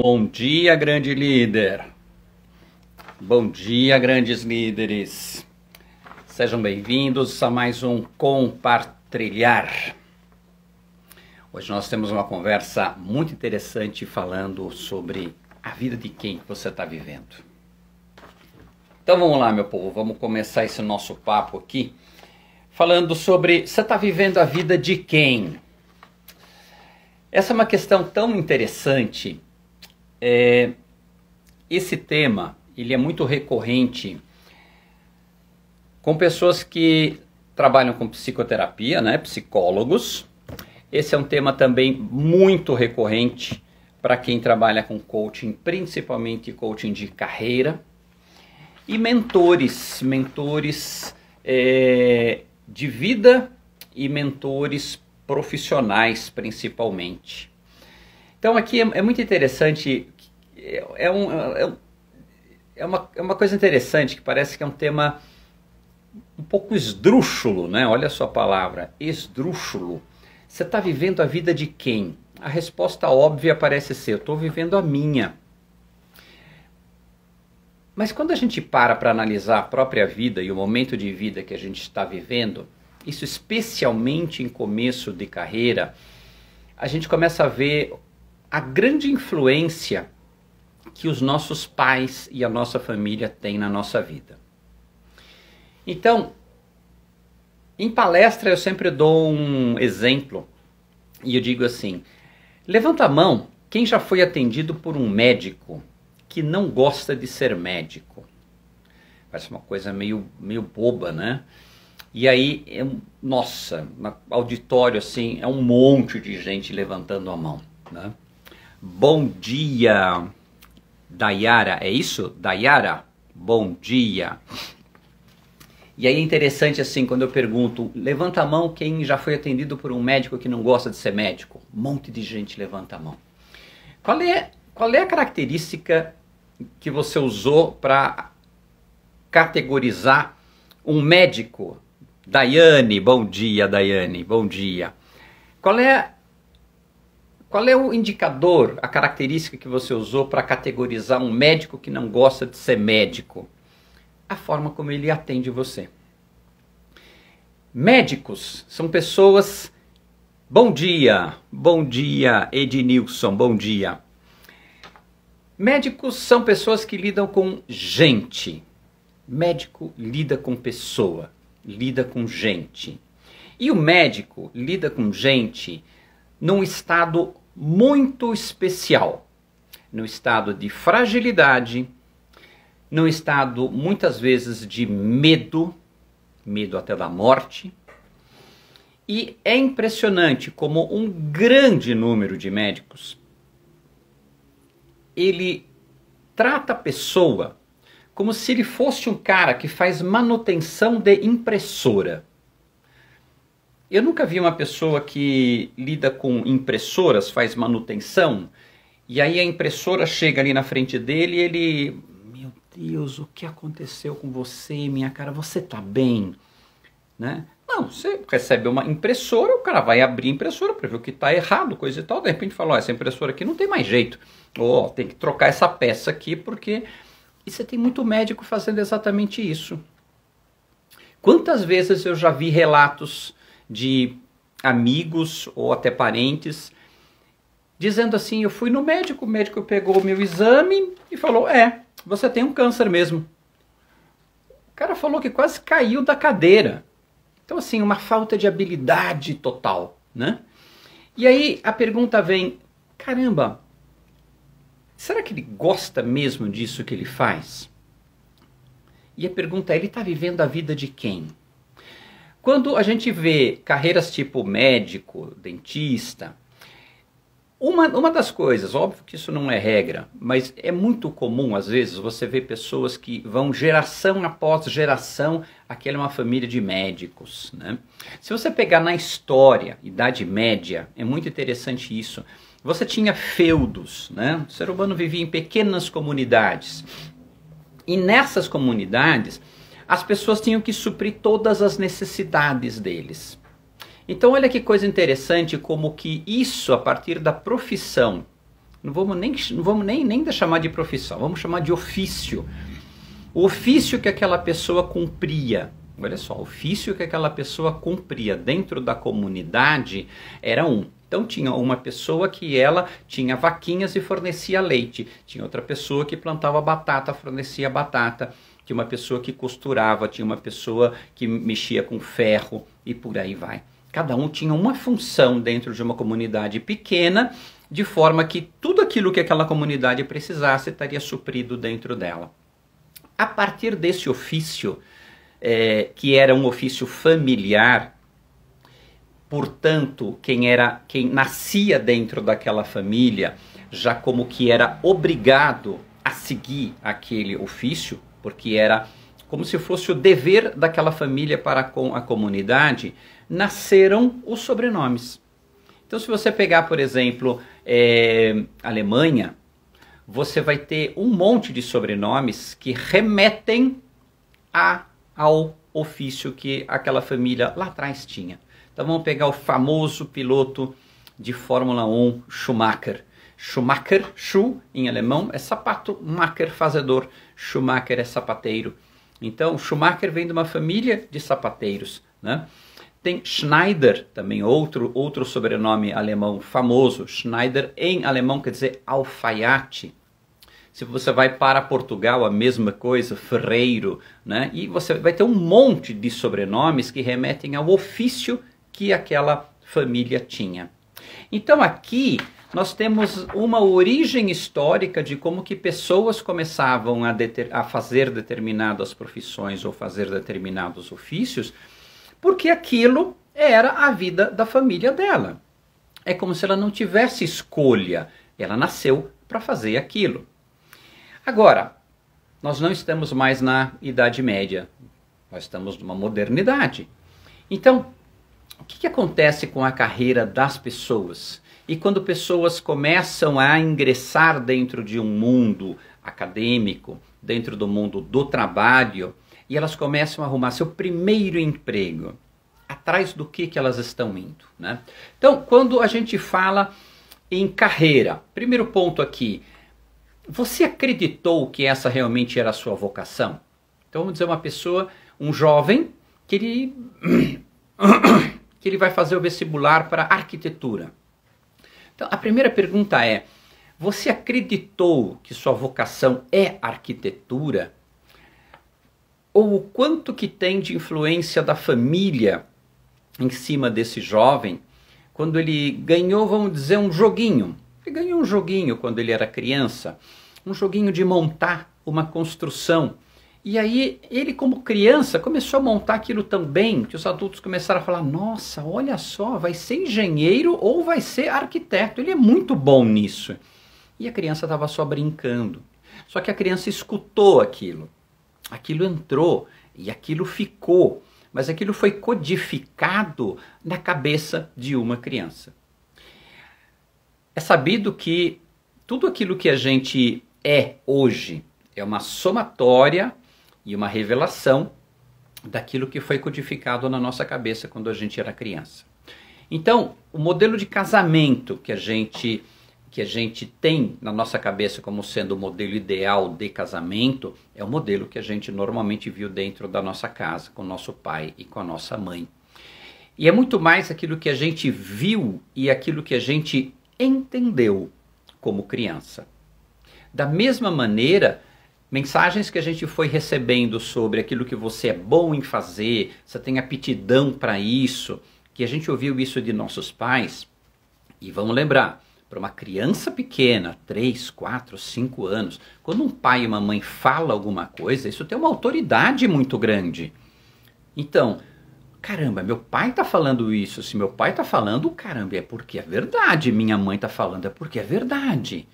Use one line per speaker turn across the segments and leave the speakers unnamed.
Bom dia, grande líder. Bom dia, grandes líderes. Sejam bem-vindos a mais um Compartilhar. Hoje nós temos uma conversa muito interessante falando sobre a vida de quem você está vivendo. Então vamos lá, meu povo, vamos começar esse nosso papo aqui falando sobre você está vivendo a vida de quem? Essa é uma questão tão interessante. Esse tema ele é muito recorrente com pessoas que trabalham com psicoterapia, né, psicólogos. Esse é um tema também muito recorrente para quem trabalha com coaching, principalmente coaching de carreira, e mentores de vida e mentores profissionais principalmente. Então aqui é muito interessante, é uma coisa interessante que parece que é um tema um pouco esdrúxulo, né? Olha a sua palavra, esdrúxulo. Você está vivendo a vida de quem? A resposta óbvia parece ser, eu estou vivendo a minha. Mas quando a gente para analisar a própria vida e o momento de vida que a gente está vivendo, isso especialmente em começo de carreira, a gente começa a ver a grande influência que os nossos pais e a nossa família têm na nossa vida. Então, em palestra eu sempre dou um exemplo e eu digo assim, levanta a mão quem já foi atendido por um médico que não gosta de ser médico. Parece uma coisa meio boba, né? E aí, nossa, no auditório assim, é um monte de gente levantando a mão, né? Bom dia, Dayara, é isso? Dayara, bom dia. E aí é interessante assim, quando eu pergunto, levanta a mão quem já foi atendido por um médico que não gosta de ser médico. Um monte de gente levanta a mão. Qual é a característica que você usou para categorizar um médico? Daiane, bom dia, Daiane, bom dia. Qual é o indicador, a característica que você usou para categorizar um médico que não gosta de ser médico? A forma como ele atende você. Médicos são pessoas... Bom dia, Ednilson, bom dia. Médicos são pessoas que lidam com gente. Médico lida com pessoa, lida com gente. E o médico lida com gente num estado muito especial, num estado de fragilidade, num estado muitas vezes de medo até da morte. E é impressionante como um grande número de médicos, ele trata a pessoa como se ele fosse um cara que faz manutenção de impressora. Eu nunca vi uma pessoa que lida com impressoras, faz manutenção, e aí a impressora chega ali na frente dele e ele... Meu Deus, o que aconteceu com você, minha cara? Você tá bem? Né? Não, você recebe uma impressora, o cara vai abrir a impressora para ver o que está errado, coisa e tal. De repente fala, ó, essa impressora aqui não tem mais jeito. Ó, tem que trocar essa peça aqui porque... E você tem muito médico fazendo exatamente isso. Quantas vezes eu já vi relatos de amigos ou até parentes dizendo assim, eu fui no médico, o médico pegou o meu exame e falou, você tem um câncer mesmo. O cara falou que quase caiu da cadeira. Então assim, uma falta de habilidade total, né? E aí a pergunta vem, caramba, será que ele gosta mesmo disso que ele faz? E a pergunta é, ele está vivendo a vida de quem? Quando a gente vê carreiras tipo médico, dentista, uma das coisas, óbvio que isso não é regra, mas é muito comum às vezes você ver pessoas que vão geração após geração, aquela é uma família de médicos, né? Se você pegar na história, Idade Média, é muito interessante isso. Você tinha feudos, né? O ser humano vivia em pequenas comunidades. E nessas comunidades, as pessoas tinham que suprir todas as necessidades deles. Então olha que coisa interessante como que isso, a partir da profissão não vamos nem chamar de profissão, vamos chamar de ofício. O ofício que aquela pessoa cumpria, olha só, o ofício que aquela pessoa cumpria dentro da comunidade era um. Então tinha uma pessoa que ela tinha vaquinhas e fornecia leite, tinha outra pessoa que plantava batata, fornecia batata, tinha uma pessoa que costurava, tinha uma pessoa que mexia com ferro e por aí vai. Cada um tinha uma função dentro de uma comunidade pequena, de forma que tudo aquilo que aquela comunidade precisasse estaria suprido dentro dela. A partir desse ofício, que era um ofício familiar, portanto, quem nascia dentro daquela família, já como que era obrigado a seguir aquele ofício, porque era como se fosse o dever daquela família para com a comunidade, nasceram os sobrenomes. Então, se você pegar, por exemplo, Alemanha, você vai ter um monte de sobrenomes que remetem ao ofício que aquela família lá atrás tinha. Então vamos pegar o famoso piloto de Fórmula 1, Schumacher. Schumacher, Schuh em alemão é sapato, Macher fazedor, Schumacher é sapateiro. Então Schumacher vem de uma família de sapateiros, né? Tem Schneider, também outro sobrenome alemão famoso. Schneider em alemão quer dizer alfaiate. Se você vai para Portugal, a mesma coisa, ferreiro, né? E você vai ter um monte de sobrenomes que remetem ao ofício que aquela família tinha. Então aqui nós temos uma origem histórica de como que pessoas começavam a fazer determinadas profissões ou fazer determinados ofícios, porque aquilo era a vida da família dela. É como se ela não tivesse escolha, ela nasceu para fazer aquilo. Agora, nós não estamos mais na Idade Média, nós estamos numa modernidade. Então, o que acontece com a carreira das pessoas? E quando pessoas começam a ingressar dentro de um mundo acadêmico, dentro do mundo do trabalho, e elas começam a arrumar seu primeiro emprego, atrás do que elas estão indo, né? Então, quando a gente fala em carreira, primeiro ponto aqui, você acreditou que essa realmente era a sua vocação? Então vamos dizer uma pessoa, um jovem, que ele vai fazer o vestibular para arquitetura. Então a primeira pergunta é, você acreditou que sua vocação é arquitetura? Ou o quanto que tem de influência da família em cima desse jovem, quando ele ganhou, vamos dizer, um joguinho. Ele ganhou um joguinho quando ele era criança, um joguinho de montar uma construção. E aí ele, como criança, começou a montar aquilo tão bem que os adultos começaram a falar, nossa, olha só, vai ser engenheiro ou vai ser arquiteto, ele é muito bom nisso. E a criança estava só brincando. Só que a criança escutou aquilo entrou e aquilo ficou, mas aquilo foi codificado na cabeça de uma criança. É sabido que tudo aquilo que a gente é hoje é uma somatória e uma revelação daquilo que foi codificado na nossa cabeça quando a gente era criança. Então, o modelo de casamento que a gente tem na nossa cabeça como sendo o modelo ideal de casamento é o modelo que a gente normalmente viu dentro da nossa casa, com o nosso pai e com a nossa mãe. E é muito mais aquilo que a gente viu e aquilo que a gente entendeu como criança. Da mesma maneira, mensagens que a gente foi recebendo sobre aquilo que você é bom em fazer, você tem aptidão para isso, que a gente ouviu isso de nossos pais, e vamos lembrar, para uma criança pequena, 3, 4, 5 anos, quando um pai e uma mãe falam alguma coisa, isso tem uma autoridade muito grande. Então, caramba, meu pai está falando isso, se meu pai está falando, caramba, é porque é verdade, minha mãe está falando, é porque é verdade.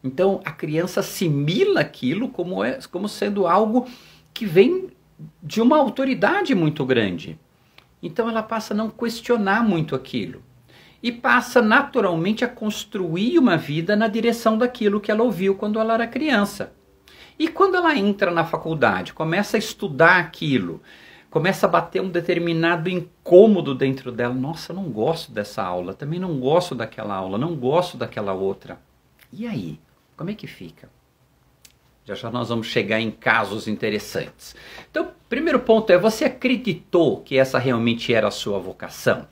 Então, a criança assimila aquilo como sendo algo que vem de uma autoridade muito grande. Então, ela passa a não questionar muito aquilo. E passa naturalmente a construir uma vida na direção daquilo que ela ouviu quando ela era criança. E quando ela entra na faculdade, começa a estudar aquilo, começa a bater um determinado incômodo dentro dela. Nossa, eu não gosto dessa aula, também não gosto daquela aula, não gosto daquela outra. E aí, como é que fica? Já já nós vamos chegar em casos interessantes. Então, primeiro ponto é, você acreditou que essa realmente era a sua vocação?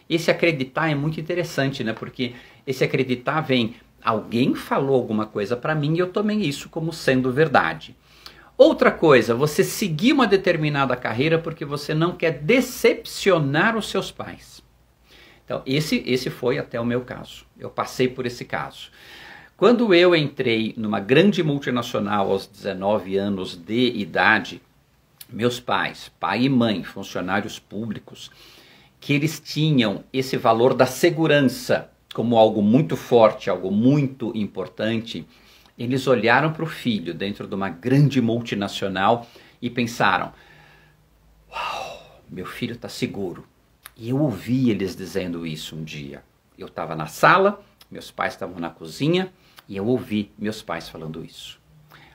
Esse acreditar é muito interessante, né? Porque esse acreditar vem, alguém falou alguma coisa para mim e eu tomei isso como sendo verdade. Outra coisa, você seguir uma determinada carreira porque você não quer decepcionar os seus pais. Então, esse foi até o meu caso. Eu passei por esse caso. Quando eu entrei numa grande multinacional aos 19 anos de idade, meus pais, pai e mãe, funcionários públicos, que eles tinham esse valor da segurança como algo muito forte, algo muito importante, eles olharam para o filho dentro de uma grande multinacional e pensaram, uau, meu filho está seguro. E eu ouvi eles dizendo isso um dia. Eu estava na sala, meus pais estavam na cozinha, e eu ouvi meus pais falando isso.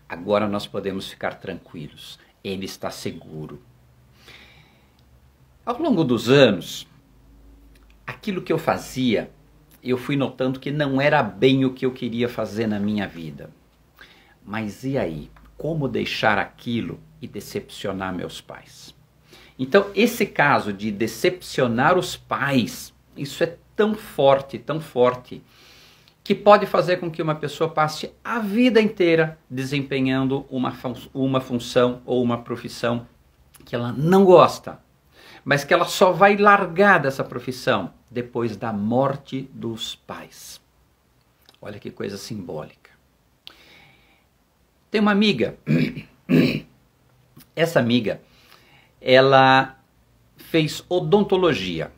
Agora nós podemos ficar tranquilos. Ele está seguro. Ao longo dos anos, aquilo que eu fazia, eu fui notando que não era bem o que eu queria fazer na minha vida. Mas e aí? Como deixar aquilo e decepcionar meus pais? Então, esse caso de decepcionar os pais, isso é tão forte, que pode fazer com que uma pessoa passe a vida inteira desempenhando uma função ou uma profissão que ela não gosta, mas que ela só vai largar dessa profissão depois da morte dos pais. Olha que coisa simbólica. Tem uma amiga, essa amiga, ela fez odontologia.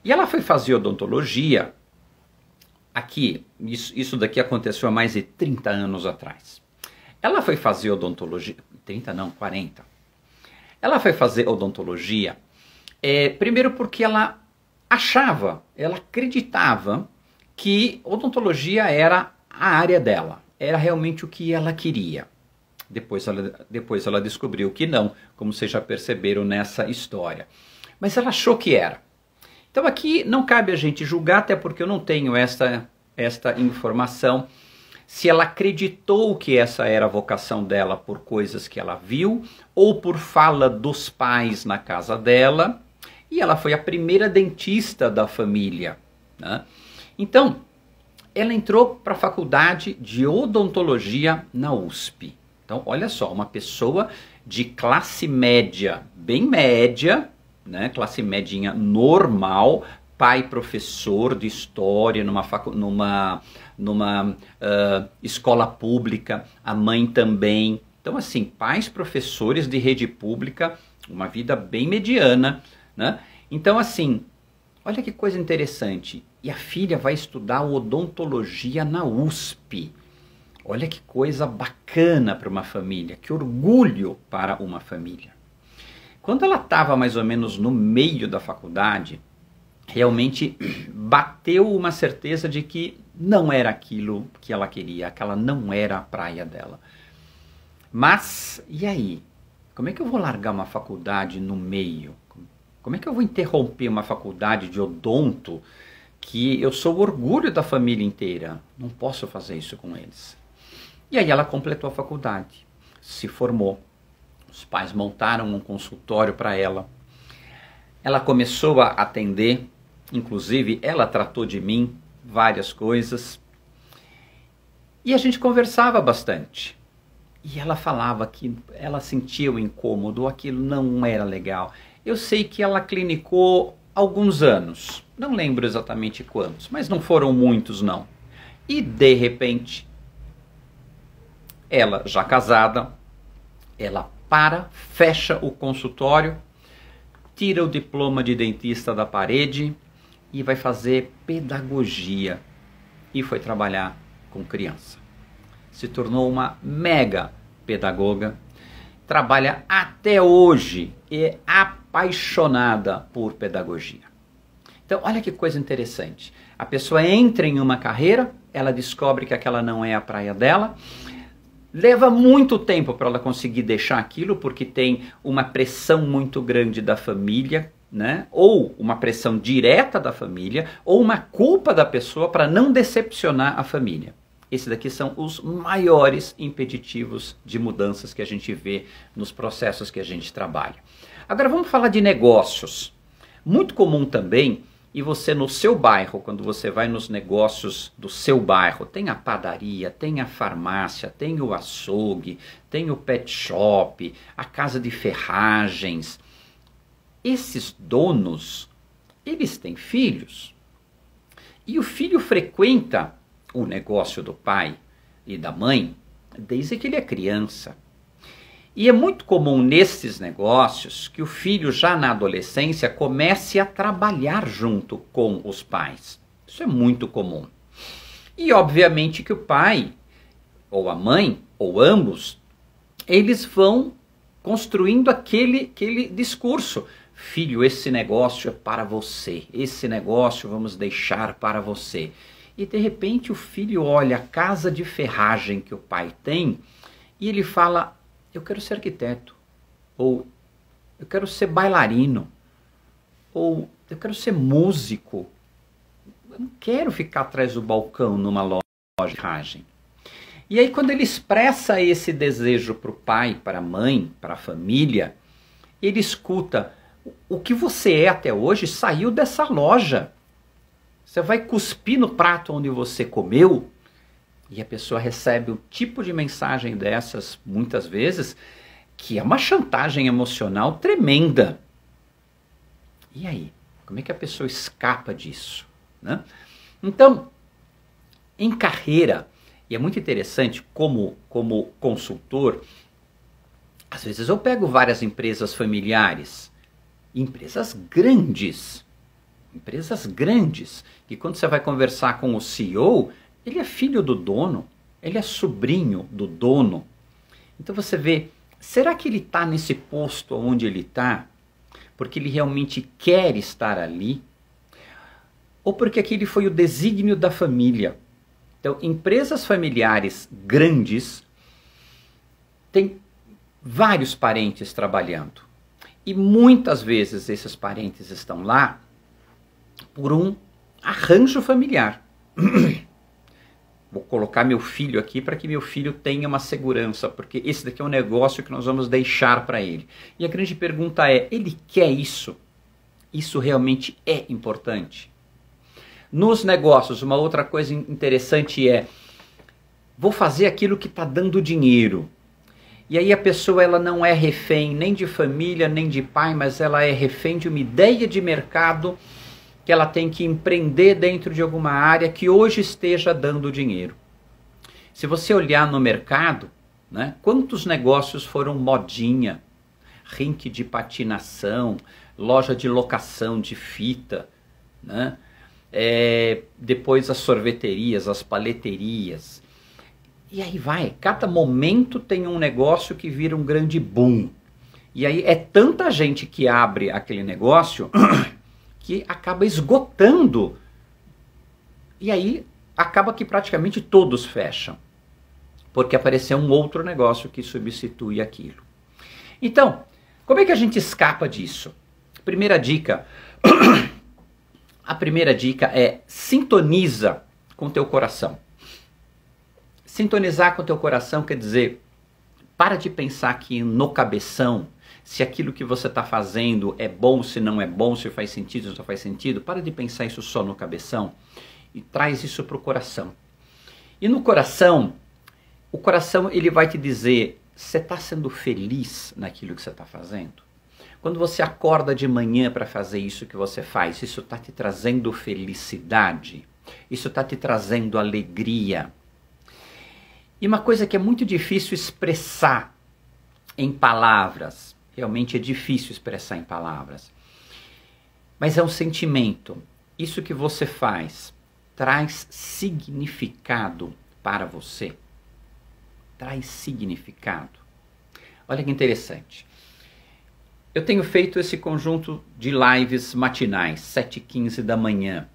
E ela foi fazer odontologia aqui, isso daqui aconteceu há mais de 30 anos atrás. Ela foi fazer odontologia, 30 não, 40. Ela foi fazer odontologia, primeiro porque ela acreditava que odontologia era a área dela, era realmente o que ela queria. Depois ela descobriu que não, como vocês já perceberam nessa história. Mas ela achou que era. Então aqui não cabe a gente julgar, até porque eu não tenho esta informação, se ela acreditou que essa era a vocação dela por coisas que ela viu, ou por fala dos pais na casa dela, e ela foi a primeira dentista da família, né? Então, ela entrou para a faculdade de odontologia na USP. Então, olha só, uma pessoa de classe média, bem média, né, classe média normal, pai professor de história numa escola pública, a mãe também. Então assim, pais professores de rede pública, uma vida bem mediana, né? Então assim, olha que coisa interessante. E a filha vai estudar odontologia na USP. Olha que coisa bacana para uma família, que orgulho para uma família. Quando ela estava mais ou menos no meio da faculdade, realmente bateu uma certeza de que não era aquilo que ela queria, aquela não era a praia dela. Mas, e aí? Como é que eu vou largar uma faculdade no meio? Como é que eu vou interromper uma faculdade de odonto que eu sou o orgulho da família inteira? Não posso fazer isso com eles. E aí ela completou a faculdade, se formou. Os pais montaram um consultório para ela. Ela começou a atender, inclusive ela tratou de mim várias coisas. E a gente conversava bastante. E ela falava que ela sentia o incômodo, aquilo não era legal. Eu sei que ela clinicou alguns anos, não lembro exatamente quantos, mas não foram muitos não. E de repente, ela já casada, ela fecha o consultório, tira o diploma de dentista da parede e vai fazer pedagogia. E foi trabalhar com criança. Se tornou uma mega pedagoga, trabalha até hoje e é apaixonada por pedagogia. Então, olha que coisa interessante. A pessoa entra em uma carreira, ela descobre que aquela não é a praia dela, leva muito tempo para ela conseguir deixar aquilo, porque tem uma pressão muito grande da família, né? Ou uma pressão direta da família, ou uma culpa da pessoa para não decepcionar a família. Esses daqui são os maiores impeditivos de mudanças que a gente vê nos processos que a gente trabalha. Agora vamos falar de negócios. Muito comum também, e você no seu bairro, quando você vai nos negócios do seu bairro, tem a padaria, tem a farmácia, tem o açougue, tem o pet shop, a casa de ferragens. Esses donos, eles têm filhos. E o filho frequenta o negócio do pai e da mãe desde que ele é criança. E é muito comum nesses negócios que o filho já na adolescência comece a trabalhar junto com os pais. Isso é muito comum. E obviamente que o pai ou a mãe, ou ambos, eles vão construindo aquele discurso. Filho, esse negócio é para você. Esse negócio vamos deixar para você. E de repente o filho olha a casa de ferragem que o pai tem e ele fala: eu quero ser arquiteto, ou eu quero ser bailarino, ou eu quero ser músico. Eu não quero ficar atrás do balcão numa loja de ferragem. E aí quando ele expressa esse desejo para o pai, para a mãe, para a família, ele escuta: o que você é até hoje saiu dessa loja. Você vai cuspir no prato onde você comeu? E a pessoa recebe um tipo de mensagem dessas, muitas vezes, que é uma chantagem emocional tremenda. E aí? Como é que a pessoa escapa disso, né? Então, em carreira, e é muito interessante como consultor, às vezes eu pego várias empresas familiares, empresas grandes, que quando você vai conversar com o CEO, ele é filho do dono, ele é sobrinho do dono. Então você vê, será que ele está nesse posto onde ele está porque ele realmente quer estar ali? Ou porque aquele foi o desígnio da família? Então, empresas familiares grandes têm vários parentes trabalhando. E muitas vezes esses parentes estão lá por um arranjo familiar. Vou colocar meu filho aqui para que meu filho tenha uma segurança, porque esse daqui é um negócio que nós vamos deixar para ele. E a grande pergunta é, ele quer isso? Isso realmente é importante? Nos negócios, uma outra coisa interessante é, vou fazer aquilo que está dando dinheiro. E aí a pessoa ela não é refém nem de família, nem de pai, mas ela é refém de uma ideia de mercado que ela tem que empreender dentro de alguma área que hoje esteja dando dinheiro. Se você olhar no mercado, né, quantos negócios foram modinha? Rink de patinação, loja de locação de fita, né? Depois as sorveterias, as paleterias. E aí vai, cada momento tem um negócio que vira um grande boom. E aí é tanta gente que abre aquele negócio que acaba esgotando. E aí acaba que praticamente todos fecham. Porque apareceu um outro negócio que substitui aquilo. Então, como é que a gente escapa disso? Primeira dica. A primeira dica é sintoniza com o teu coração. Sintonizar com o teu coração quer dizer, para de pensar aqui no cabeção, se aquilo que você está fazendo é bom, se não é bom, se faz sentido, se não faz sentido. Para de pensar isso só no cabeção e traz isso para o coração. E no coração, o coração ele vai te dizer, você está sendo feliz naquilo que você está fazendo? Quando você acorda de manhã para fazer isso que você faz, isso está te trazendo felicidade? Isso está te trazendo alegria? E uma coisa que é muito difícil expressar em palavras, realmente é difícil expressar em palavras, mas é um sentimento. Isso que você faz traz significado para você? Traz significado. Olha que interessante. Eu tenho feito esse conjunto de lives matinais, 7h15 da manhã.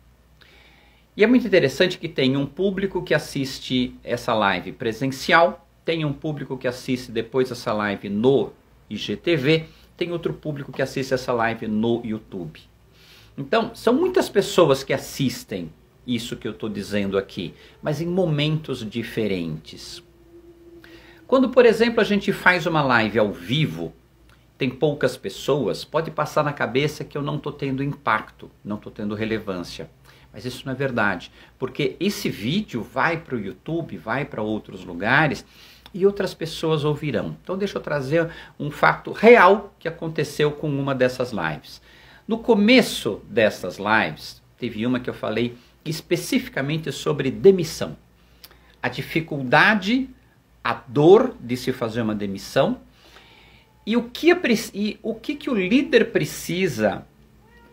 E é muito interessante que tem um público que assiste essa live presencial, tem um público que assiste depois essa live no IGTV, tem outro público que assiste essa live no YouTube. Então, são muitas pessoas que assistem isso que eu estou dizendo aqui, mas em momentos diferentes. Quando, por exemplo, a gente faz uma live ao vivo, tem poucas pessoas, pode passar na cabeça que eu não estou tendo impacto, não estou tendo relevância. Mas isso não é verdade, porque esse vídeo vai para o YouTube, vai para outros lugares e outras pessoas ouvirão. Então deixa eu trazer um fato real que aconteceu com uma dessas lives. No começo dessas lives, teve uma que eu falei especificamente sobre demissão. A dificuldade, a dor de se fazer uma demissão e o que o líder precisa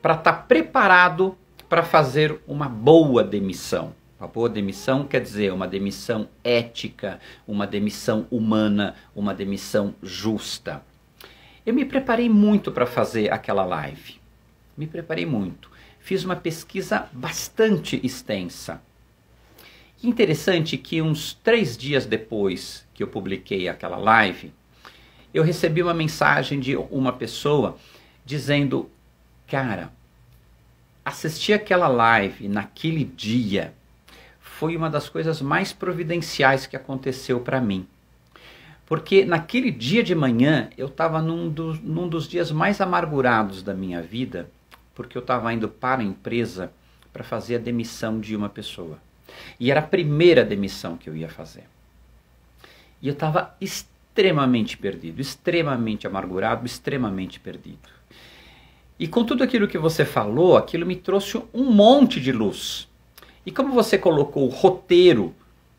para estar preparado para fazer uma boa demissão. Uma boa demissão quer dizer uma demissão ética, uma demissão humana, uma demissão justa. Eu me preparei muito para fazer aquela live. Me preparei muito. Fiz uma pesquisa bastante extensa. Interessante que uns 3 dias depois que eu publiquei aquela live, eu recebi uma mensagem de uma pessoa dizendo: cara, assistir aquela live naquele dia foi uma das coisas mais providenciais que aconteceu para mim. Porque naquele dia de manhã eu estava num dos dias mais amargurados da minha vida, porque eu estava indo para a empresa para fazer a demissão de uma pessoa. E era a primeira demissão que eu ia fazer. E eu estava extremamente perdido, extremamente amargurado, extremamente perdido. E com tudo aquilo que você falou, aquilo me trouxe um monte de luz. E como você colocou o roteiro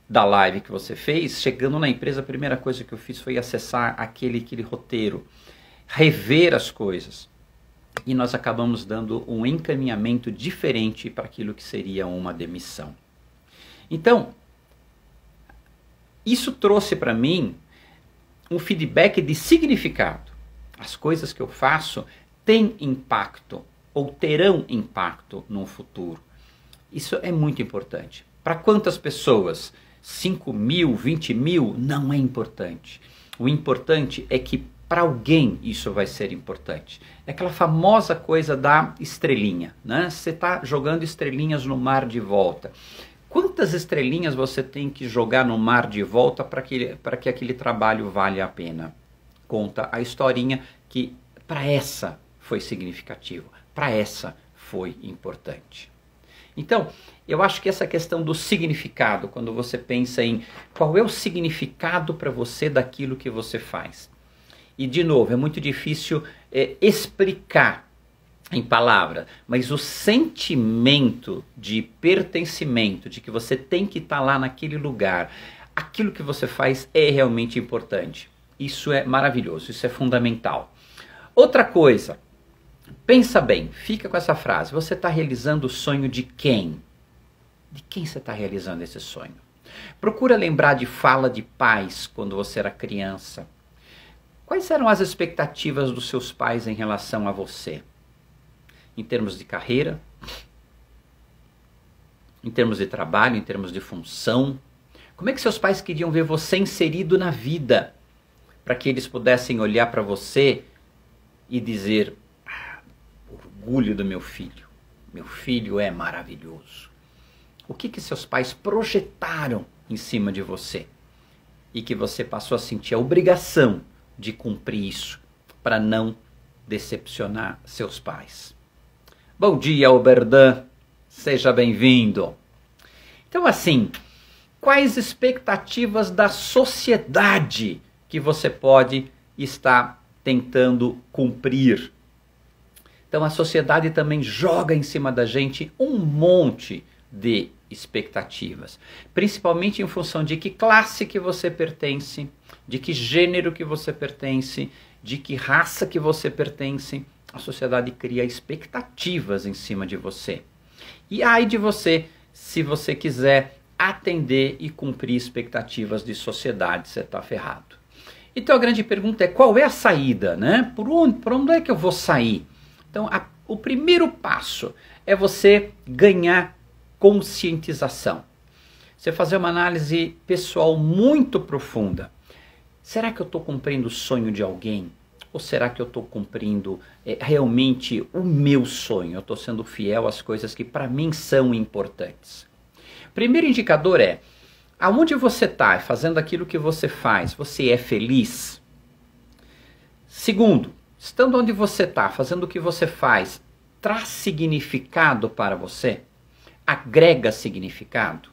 da live que você fez, chegando na empresa, a primeira coisa que eu fiz foi acessar aquele roteiro, rever as coisas. E nós acabamos dando um encaminhamento diferente para aquilo que seria uma demissão. Então, isso trouxe para mim um feedback de significado. As coisas que eu faço têm impacto ou terão impacto no futuro. Isso é muito importante. Para quantas pessoas? 5 mil, 20 mil? Não é importante. O importante é que para alguém isso vai ser importante. É aquela famosa coisa da estrelinha, né? Você está jogando estrelinhas no mar de volta. Quantas estrelinhas você tem que jogar no mar de volta para que aquele trabalho valha a pena? Conta a historinha que para essa foi significativo, para essa foi importante. Então, eu acho que essa questão do significado, quando você pensa em qual é o significado para você daquilo que você faz. E, de novo, é muito difícil explicar em palavras, mas o sentimento de pertencimento, de que você tem que estar lá naquele lugar, aquilo que você faz é realmente importante. Isso é maravilhoso, isso é fundamental. Outra coisa, pensa bem, fica com essa frase, você está realizando o sonho de quem? De quem você está realizando esse sonho? Procura lembrar de fala de pais quando você era criança. Quais eram as expectativas dos seus pais em relação a você? Em termos de carreira, em termos de trabalho, em termos de função. Como é que seus pais queriam ver você inserido na vida? Para que eles pudessem olhar para você e dizer: orgulho do meu filho é maravilhoso. O que seus pais projetaram em cima de você? E que você passou a sentir a obrigação de cumprir isso, para não decepcionar seus pais. Bom dia, Oberdan, seja bem-vindo. Então, assim, quais expectativas da sociedade que você pode estar tentando cumprir? Então, a sociedade também joga em cima da gente um monte de expectativas, principalmente em função de que classe que você pertence, de que gênero que você pertence, de que raça que você pertence. A sociedade cria expectativas em cima de você. E ai de você, se você quiser atender e cumprir expectativas de sociedade, você está ferrado. Então a grande pergunta é: qual é a saída, né? Por onde é que eu vou sair? Então o primeiro passo é você ganhar conscientização. Você fazer uma análise pessoal muito profunda. Será que eu estou cumprindo o sonho de alguém? Ou será que eu estou cumprindo realmente o meu sonho? Eu estou sendo fiel às coisas que para mim são importantes. Primeiro indicador é, aonde você está fazendo aquilo que você faz, você é feliz? Segundo, estando onde você está, fazendo o que você faz, traz significado para você? Agrega significado?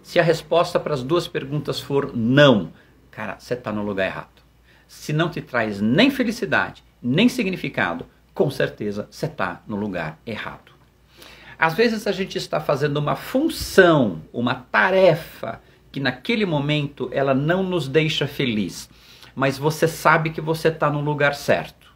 Se a resposta para as duas perguntas for não, cara, você está no lugar errado. Se não te traz nem felicidade, nem significado, com certeza você está no lugar errado. Às vezes a gente está fazendo uma função, uma tarefa, que naquele momento ela não nos deixa feliz, mas você sabe que você está no lugar certo.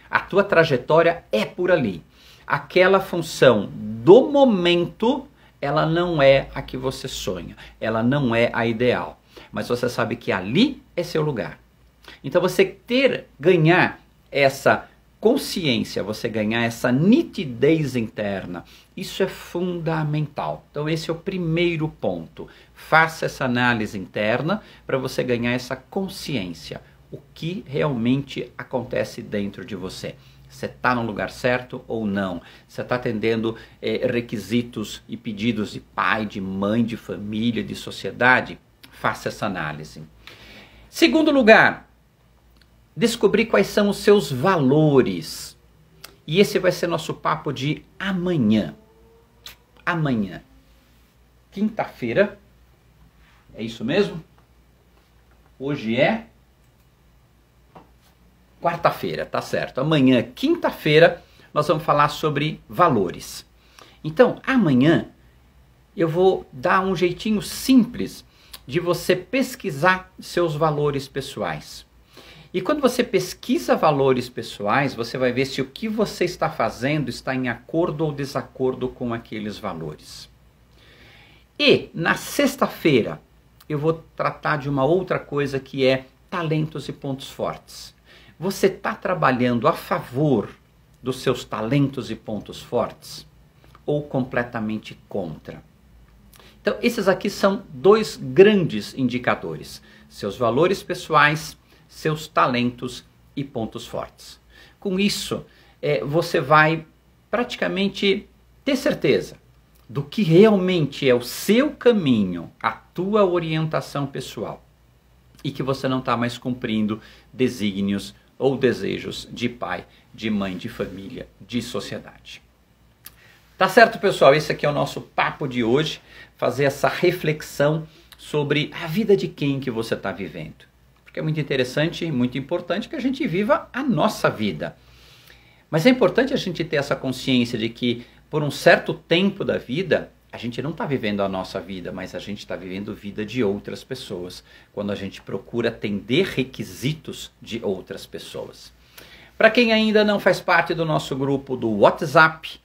A tua trajetória é por ali. Aquela função do momento, ela não é a que você sonha, ela não é a ideal, mas você sabe que ali é seu lugar. Então você ganhar essa consciência, você ganhar essa nitidez interna, isso é fundamental. Então esse é o primeiro ponto. Faça essa análise interna para você ganhar essa consciência. O que realmente acontece dentro de você? Você está no lugar certo ou não? Você está atendendo requisitos e pedidos de pai, de mãe, de família, de sociedade? Faça essa análise. Segundo lugar, descobrir quais são os seus valores. E esse vai ser nosso papo de amanhã. Amanhã, quinta-feira, é isso mesmo? Hoje é quarta-feira, tá certo. Amanhã, quinta-feira, nós vamos falar sobre valores. Então, amanhã, eu vou dar um jeitinho simples de você pesquisar seus valores pessoais. E quando você pesquisa valores pessoais, você vai ver se o que você está fazendo está em acordo ou desacordo com aqueles valores. E na sexta-feira eu vou tratar de uma outra coisa que é talentos e pontos fortes. Você está trabalhando a favor dos seus talentos e pontos fortes ou completamente contra? Então esses aqui são dois grandes indicadores. Seus valores pessoais, seus talentos e pontos fortes. Com isso, você vai praticamente ter certeza do que realmente é o seu caminho, a tua orientação pessoal. E que você não está mais cumprindo desígnios ou desejos de pai, de mãe, de família, de sociedade. Tá certo, pessoal? Esse aqui é o nosso papo de hoje. Fazer essa reflexão sobre a vida de quem que você está vivendo. Porque é muito interessante e muito importante que a gente viva a nossa vida. Mas é importante a gente ter essa consciência de que por um certo tempo da vida, a gente não está vivendo a nossa vida, mas a gente está vivendo a vida de outras pessoas. Quando a gente procura atender requisitos de outras pessoas. Para quem ainda não faz parte do nosso grupo do WhatsApp,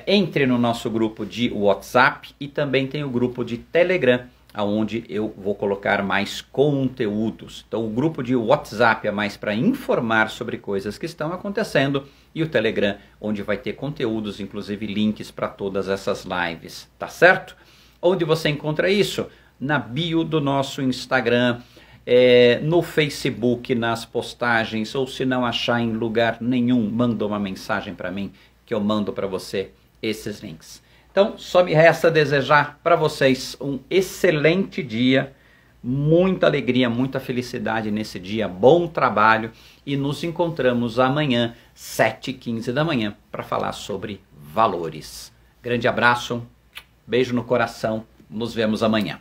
entre no nosso grupo de WhatsApp e também tem o grupo de Telegram, onde eu vou colocar mais conteúdos. Então o grupo de WhatsApp é mais para informar sobre coisas que estão acontecendo e o Telegram onde vai ter conteúdos, inclusive links para todas essas lives, tá certo? Onde você encontra isso? Na bio do nosso Instagram, no Facebook, nas postagens, ou se não achar em lugar nenhum, manda uma mensagem para mim que eu mando para você esses links. Então, só me resta desejar para vocês um excelente dia, muita alegria, muita felicidade nesse dia, bom trabalho e nos encontramos amanhã, 7h15 da manhã, para falar sobre valores. Grande abraço, beijo no coração, nos vemos amanhã.